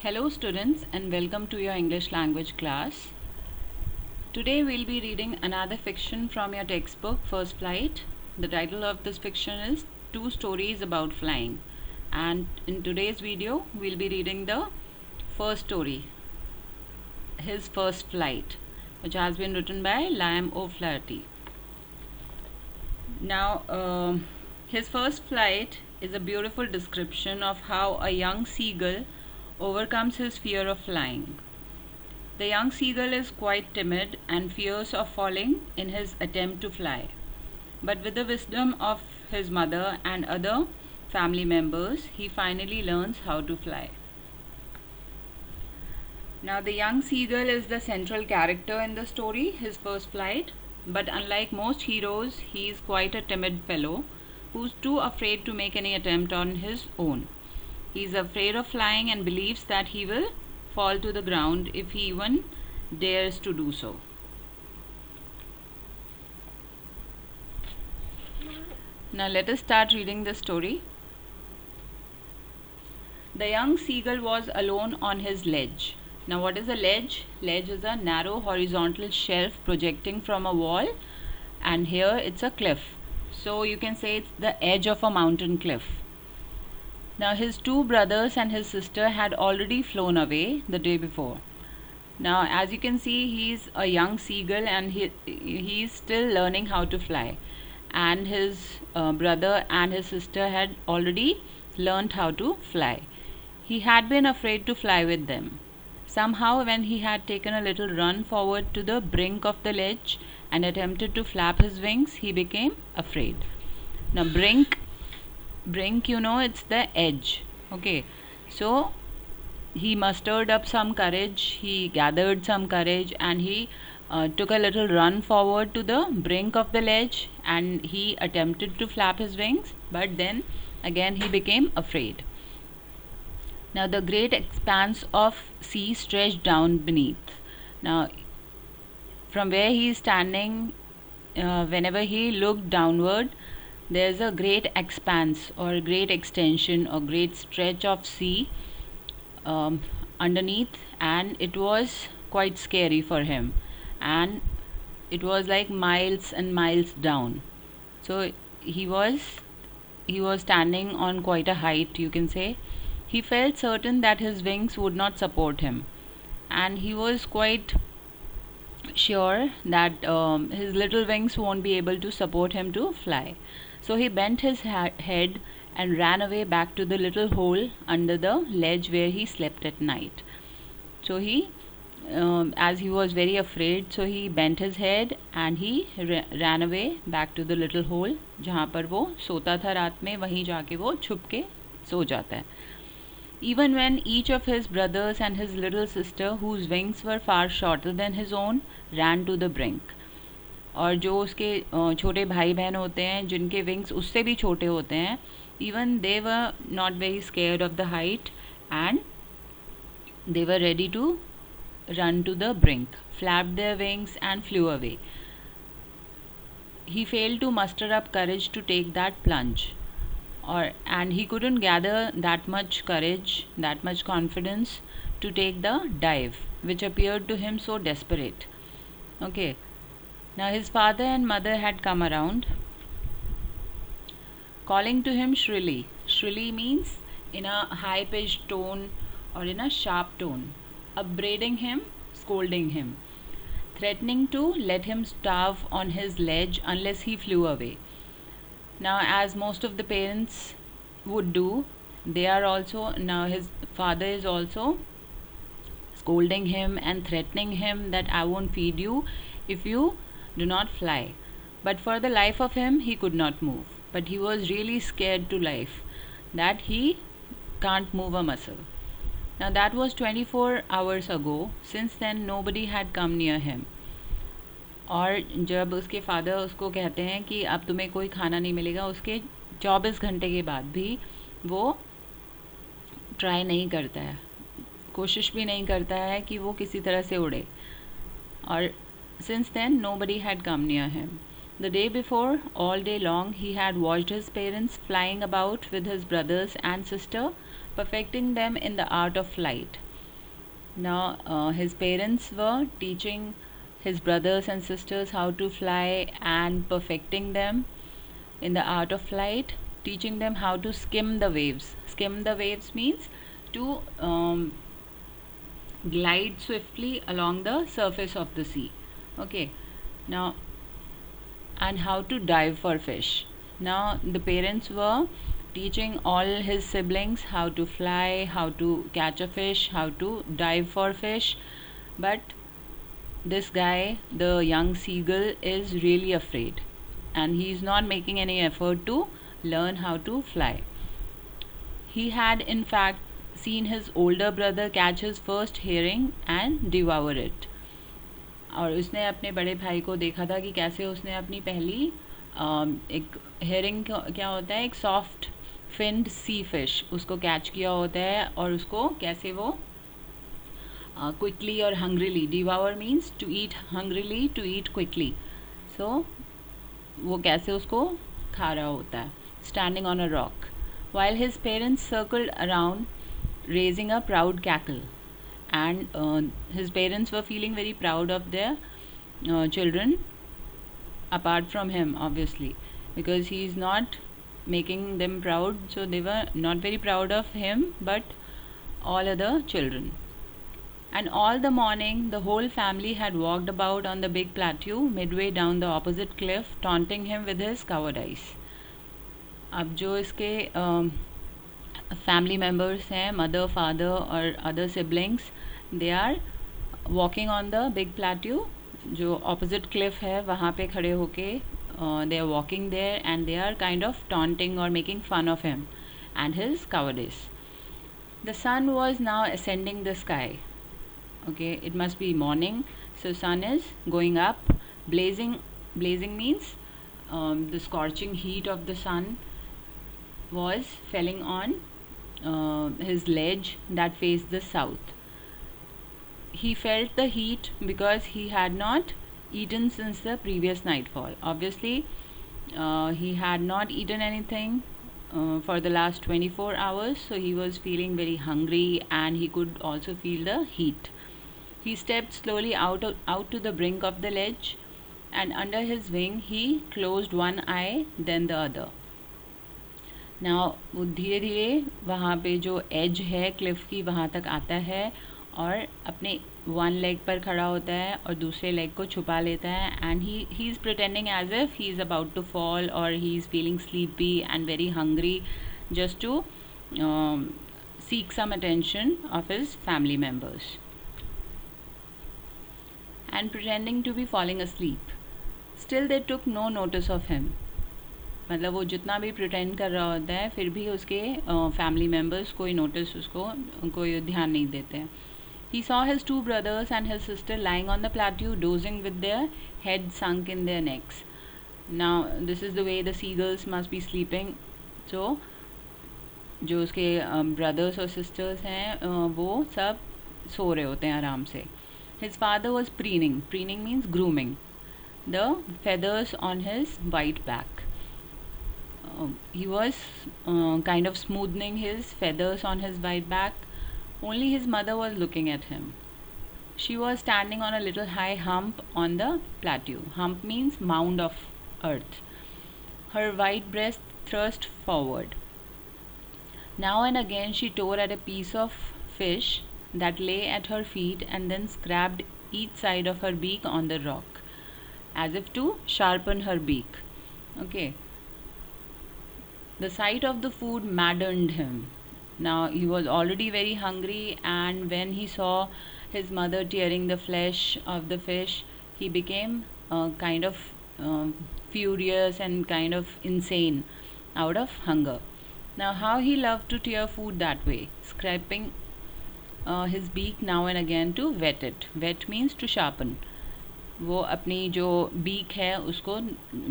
Hello students and welcome to your English language class. Today we'll be reading another fiction from your textbook First Flight. The title of this fiction is Two Stories About Flying, and in today's video we'll be reading the first story, His First Flight, which has been written by Liam O'Flaherty. Now, His First Flight is a beautiful description of how a young seagull overcomes his fear of flying. The young seagull is quite timid and fears of falling in his attempt to fly. But with the wisdom of his mother and other family members, he finally learns how to fly. Now, the young seagull is the central character in the story, His First Flight. But unlike most heroes, he is quite a timid fellow who's too afraid to make any attempt on his own. He is afraid of flying and believes that he will fall to the ground if he even dares to do so. Now let us start reading the story. The young seagull was alone on his ledge. Now what is a ledge? Ledge is a narrow horizontal shelf projecting from a wall, and here it's a cliff. So you can say it's the edge of a mountain cliff. Now his two brothers and his sister had already flown away the day before. Now as you can see, he's a young seagull and he's still learning how to fly, and his brother and his sister had already learned how to fly. He had been afraid to fly with them. Somehow when he had taken a little run forward to the brink of the ledge and attempted to flap his wings, he became afraid. Now brink, you know, it's the edge. Okay, so he mustered up some courage, he gathered some courage, and he took a little run forward to the brink of the ledge, and he attempted to flap his wings, but then again he became afraid. Now the great expanse of sea stretched down beneath. Now from where he is standing, whenever he looked downward, there's a great expanse or great extension or great stretch of sea underneath, and it was quite scary for him, and it was like miles and miles down. So he was standing on quite a height, you can say. He felt certain that his wings would not support him, and he was quite sure that his little wings won't be able to support him to fly. So he bent his head and ran away back to the little hole under the ledge where he slept at night. So he, as he was very afraid, so he bent his head and he ran away back to the little hole जहाँ पर वो सोता था रात में, वहीं जाके वो छुप के सो जाता है. Even when each of his brothers and his little sister, whose wings were far shorter than his own, ran to the brink. और जो उसके छोटे भाई बहन होते हैं जिनके विंग्स उससे भी छोटे होते हैं, even they were not very scared of the height and they were ready to run to the brink, flapped their wings and flew away. He failed to muster up courage to take that plunge, and he couldn't gather that much courage, that much confidence to take the dive, which appeared to him so desperate. Okay. Now his father and mother had come around, calling to him shrilly. Shrilly means in a high-pitched tone or in a sharp tone, upbraiding him, scolding him, threatening to let him starve on his ledge unless he flew away. Now, as most of the parents would do, his father is also scolding him and threatening him that I won't feed you if you do not fly. But for the life of him, he could not move. But he was really scared to life that he can't move a muscle. Now that was 24 hours ago. Since then, nobody had come near him. और जब उसके father उसको कहते हैं कि अब तुम्हें कोई खाना नहीं मिलेगा, उसके 24 घंटे के बाद भी वो ट्राई नहीं करता है, कोशिश भी नहीं करता है कि वो किसी तरह से उड़े. और since then nobody had come near him. The day before, all day long, he had watched his parents flying about with his brothers and sister, perfecting them in the art of flight. Now, his parents were teaching his brothers and sisters how to fly and perfecting them in the art of flight, teaching them how to skim the waves. Skim the waves means to glide swiftly along the surface of the sea. Okay, now, and how to dive for fish. Now, the parents were teaching all his siblings how to fly, how to catch a fish, how to dive for fish. But this guy, the young seagull, is really afraid and he is not making any effort to learn how to fly. He had, in fact, seen his older brother catch his first herring and devour it. और उसने अपने बड़े भाई को देखा था कि कैसे उसने अपनी पहली एक हेरिंग क्या होता है, एक सॉफ्ट फिन्ड सी फिश, उसको कैच किया होता है और उसको कैसे वो क्विकली और hungrily, devour means to eat hungrily, to eat quickly, so वो कैसे उसको खा रहा होता है, standing on a rock, while his parents circled around raising a proud cackle. And his parents were feeling very proud of their children, apart from him obviously, because he is not making them proud, so they were not very proud of him, but all other children. And all the morning the whole family had walked about on the big plateau midway down the opposite cliff, taunting him with his cowardice. अब जो इसके family members हैं, mother, father और other siblings, they are walking on the big plateau, जो opposite cliff है वहाँ पे खड़े होके they are walking there and they are kind of taunting और making fun of him and his cowardice. The sun was now ascending the sky. Okay, it must be morning, so sun is going up, blazing means the scorching heat of the sun was falling on his ledge that faced the south. He felt the heat because he had not eaten since the previous nightfall. Obviously, he had not eaten anything for the last 24 hours, so he was feeling very hungry and he could also feel the heat. He stepped slowly out to the brink of the ledge, and under his wing he closed one eye, then the other. Now वो धीरे धीरे वहाँ पे जो as है Cliff की वहाँ तक आता है और अपने वन लेग पर खड़ा होता है और दूसरे लेग को छुपा लेता है, and he is pretending as if he is about to fall और he is feeling sleepy and very hungry, just to seek some attention of his family members, and pretending to be falling asleep. Still they took no notice of him. मतलब वो जितना भी pretend कर रहा होता है फिर भी उसके family members कोई notice उसको कोई ध्यान नहीं देते हैं. He saw his two brothers and his sister lying on the plateau, dozing with their heads sunk in their necks. Now this is the way the seagulls must be sleeping. So जो उसके brothers और sisters हैं वो सब सो रहे होते हैं आराम से. His father was preening. Preening means grooming the feathers on his white back. He was kind of smoothing his feathers on his white back. Only his mother was looking at him. She was standing on a little high hump on the plateau. Hump means mound of earth. Her white breast thrust forward. Now and again she tore at a piece of fish that lay at her feet and then scraped each side of her beak on the rock as if to sharpen her beak. Okay, the sight of the food maddened him. Now he was already very hungry, and when he saw his mother tearing the flesh of the fish, he became kind of furious and kind of insane out of hunger. Now how he loved to tear food that way, scraping his beak now and again to wet it. Wet means to sharpen. वो अपनी जो beak है उसको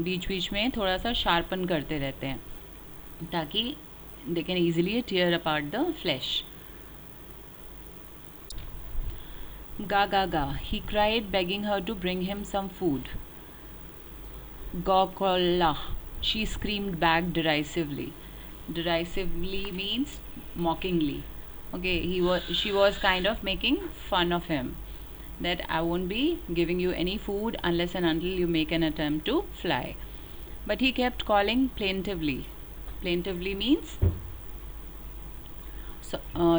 बीच बीच में थोड़ा सा sharpen करते रहते हैं ताकि they can easily tear apart the flesh. Ga ga ga, he cried, begging her to bring him some food. Gokolla, she screamed back derisively. Derisively means mockingly. Okay, she was kind of making fun of him, that I won't be giving you any food unless and until you make an attempt to fly. But he kept calling plaintively. Plaintively means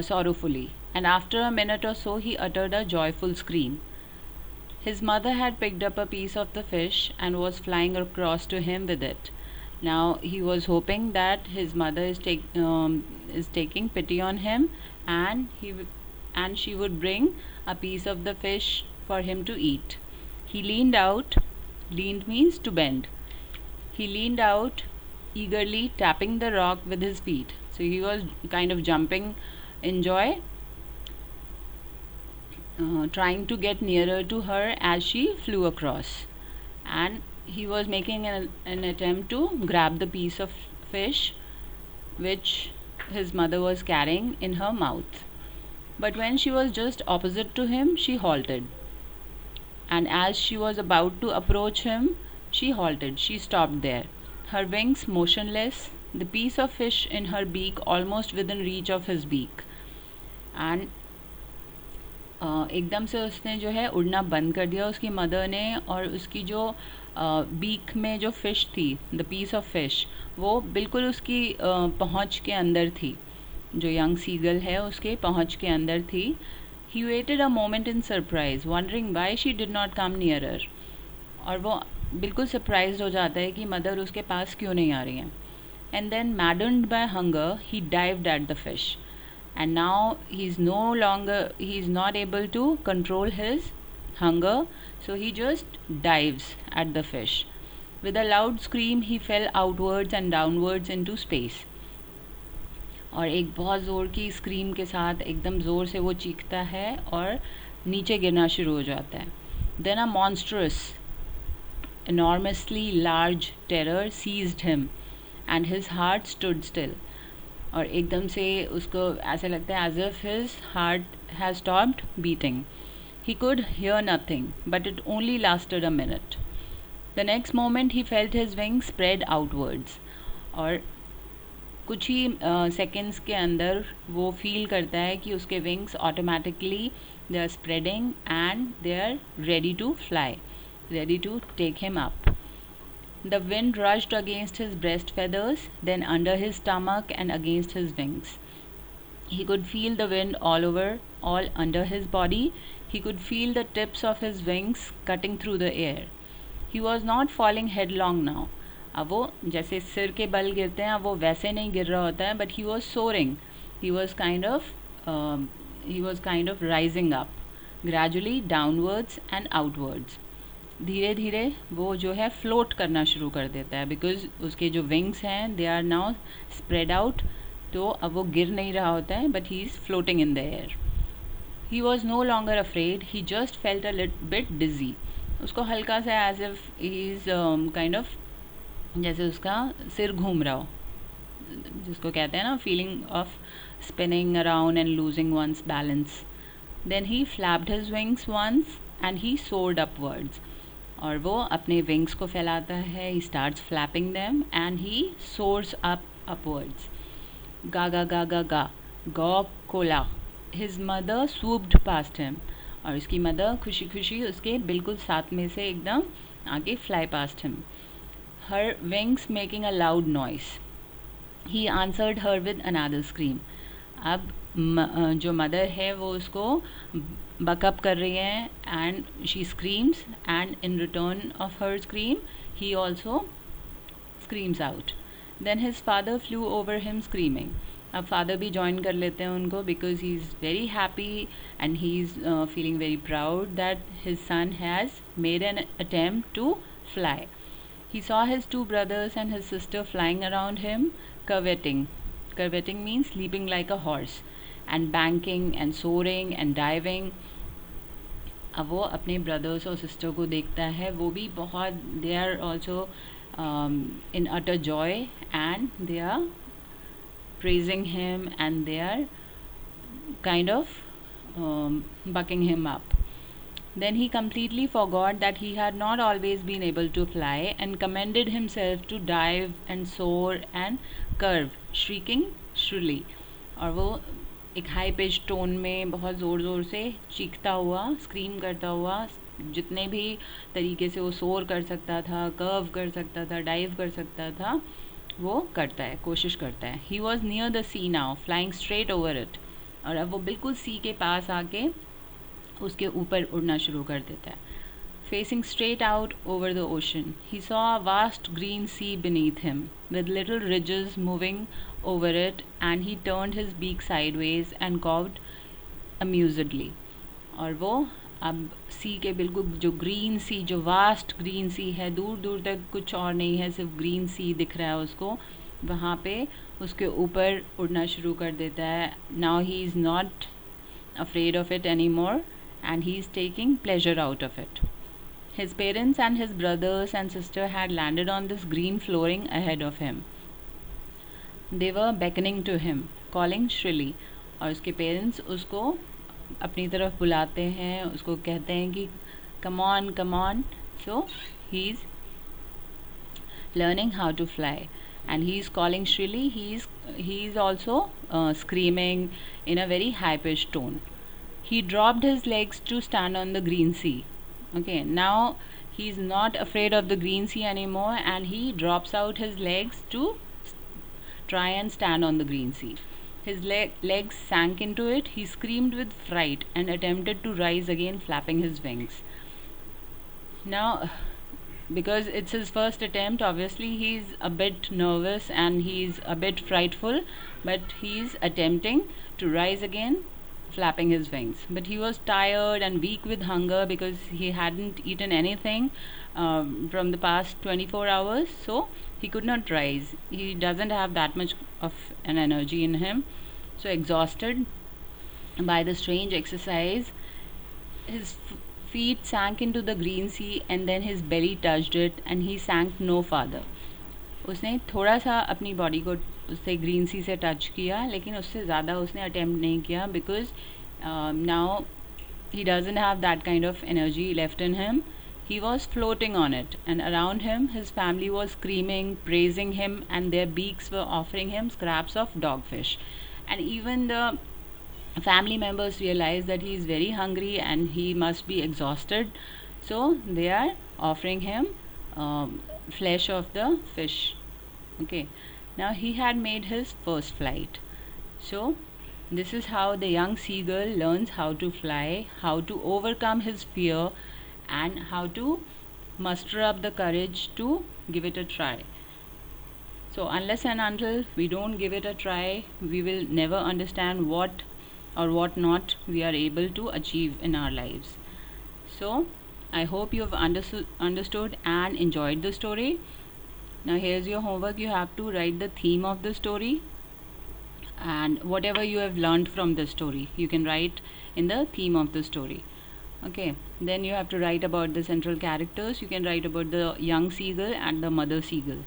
sorrowfully, and after a minute or so he uttered a joyful scream. His mother had picked up a piece of the fish and was flying across to him with it. Now he was hoping that his mother is taking pity on him, and and she would bring a piece of the fish for him to eat. He leaned out. Leaned means to bend. He leaned out eagerly, tapping the rock with his feet. So he was kind of jumping in joy, trying to get nearer to her as she flew across. And he was making an attempt to grab the piece of fish which his mother was carrying in her mouth. But when she was just opposite to him, she halted. And as she was about to approach him, she halted. She stopped there, her wings motionless, the piece of fish in her beak almost within reach of his beak. And एकदम से उसने जो है उड़ना बंद कर दिया, उसकी मदर ने, और उसकी जो बीक में जो फ़िश थी, द पीस ऑफ फिश, वो बिल्कुल उसकी पहुंच के अंदर थी, जो यंग सीगल है उसके पहुंच के अंदर थी. He waited a moment in surprise, wondering why she did not come nearer. और वो बिल्कुल सरप्राइज हो जाता है कि मदर उसके पास क्यों नहीं आ रही हैं. And then maddened by hunger he dived at the fish. And now he's not able to control his hunger, so he just dives at the fish. With a loud scream he fell outwards and downwards into space. और एक बहुत ज़ोर की scream के साथ एकदम ज़ोर से वो चीखता है और नीचे गिरना शुरू हो जाता है. Then a monstrous, enormously large terror seized him and his heart stood still. और एकदम से उसको ऐसा लगता है as if his heart has stopped beating. He could hear nothing, but it only lasted a minute. The next moment he felt his wings spread outwards. और कुछ ही seconds के अंदर वो फील करता है कि उसके wings automatically they are spreading and they are ready to fly, ready to take him up. The wind rushed against his breast feathers, then under his stomach and against his wings. He could feel the wind all over, all under his body. He could feel the tips of his wings cutting through the air. He was not falling headlong now. अब वो जैसे सिर के बल गिरते हैं, अब वो वैसे नहीं गिर रहा होता है, but he was soaring. He was kind of rising up, gradually downwards and outwards. धीरे धीरे वो जो है फ्लोट करना शुरू कर देता है, बिकॉज उसके जो विंग्स हैं they are now spread out. तो अब वो गिर नहीं रहा होता है, but he is floating in the air. He was no longer afraid, he just felt a bit dizzy. उसको हल्का सा as if he is kind of जैसे उसका सिर घूम रहा हो, जिसको कहते हैं ना feeling of spinning around and losing one's balance. Then he flapped his wings once and he soared upwards. और वो अपने विंग्स को फैलाता है, he starts flapping them and he soars upwards. गा गा गा गा गा गॉ कोला. His mother swooped past him. और उसकी मदर खुशी खुशी उसके बिल्कुल साथ में से एकदम आगे fly past him. Her wings making a loud noise. He answered her with another scream. अब जो मदर है वो उसको बकअप कर रही है, and she screams, and in return of her scream he also screams out. Then his father flew over him screaming. अब father भी ज्वाइन कर लेते हैं उनको, because he is very happy and he is feeling very proud that his son has made an attempt to fly. He saw his two brothers and his sister flying around him, curveting. Curveting means leaping like a horse, and banking and soaring and diving. अब वो अपने brothers और sister को देखता है, वो भी बहुत, they are also in utter joy and they are praising him and they are kind of bucking him up. Then he completely forgot that he had not always been able to fly, and commended himself to dive and soar and curve, shrieking shrilly. और वो एक high pitch tone में बहुत ज़ोर ज़ोर से चीखता हुआ, scream करता हुआ, जितने भी तरीके से वो सोर कर सकता था, कर्व कर सकता था, डाइव कर सकता था, वो करता है, कोशिश करता है. He was near the sea now, flying straight over it. और अब वो बिल्कुल सी के पास आके उसके ऊपर उड़ना शुरू कर देता है. Facing straight out over the ocean, he saw a vast green sea beneath him, with little ridges moving over it, and he turned his beak sideways and cawed amusedly. और वो अब सी के बिल्कुल जो ग्रीन सी, जो वास्ट ग्रीन सी है, दूर दूर तक कुछ और नहीं है, सिर्फ ग्रीन सी दिख रहा है उसको, वहाँ पे उसके ऊपर उड़ना शुरू कर देता है. Now he is not afraid of it anymore, and he is taking pleasure out of it. His parents and his brothers and sister had landed on this green flooring ahead of him. They were beckoning to him, calling shrilly. और उसके parents उसको अपनी तरफ बुलाते हैं, उसको कहते हैं कि come on, come on. So he is learning how to fly, and he is calling shrilly. He is also screaming in a very high pitched tone. He dropped his legs to stand on the green sea. Okay, now he's not afraid of the green sea anymore, and he drops out his legs to try and stand on the green sea. His legs sank into it. He screamed with fright and attempted to rise again, flapping his wings. Now, because it's his first attempt, obviously he's a bit nervous and he's a bit frightful, but he's attempting to rise again, flapping his wings. But he was tired and weak with hunger because he hadn't eaten anything from the past 24 hours, so he could not rise. He doesn't have that much of an energy in him. So exhausted by the strange exercise, his feet sank into the green sea, and then his belly touched it, and he sank no farther. उसने थोड़ा सा अपनी body को उससे green सी से touch किया, लेकिन उससे ज़्यादा उसने अटेम्प्ट नहीं किया, because now he doesn't have that kind of energy left in him. He was floating on it, and around him his family was screaming, praising him, and their beaks were offering him scraps of dogfish. And even the family members realize that he is very hungry and he must be exhausted, so they are offering him flesh of the fish. Okay, now he had made his first flight. So this is how the young seagull learns how to fly, how to overcome his fear, and how to muster up the courage to give it a try. So unless and until we don't give it a try, we will never understand what or what not we are able to achieve in our lives. So I hope you have understood and enjoyed the story. Now here's your homework. You have to write the theme of the story, and whatever you have learned from the story you can write in the theme of the story. Okay, then you have to write about the central characters. You can write about the young seagull and the mother seagull.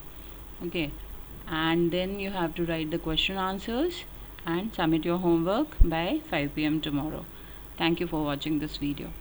Okay, and then you have to write the question answers and submit your homework by 5 p.m. tomorrow. Thank you for watching this video.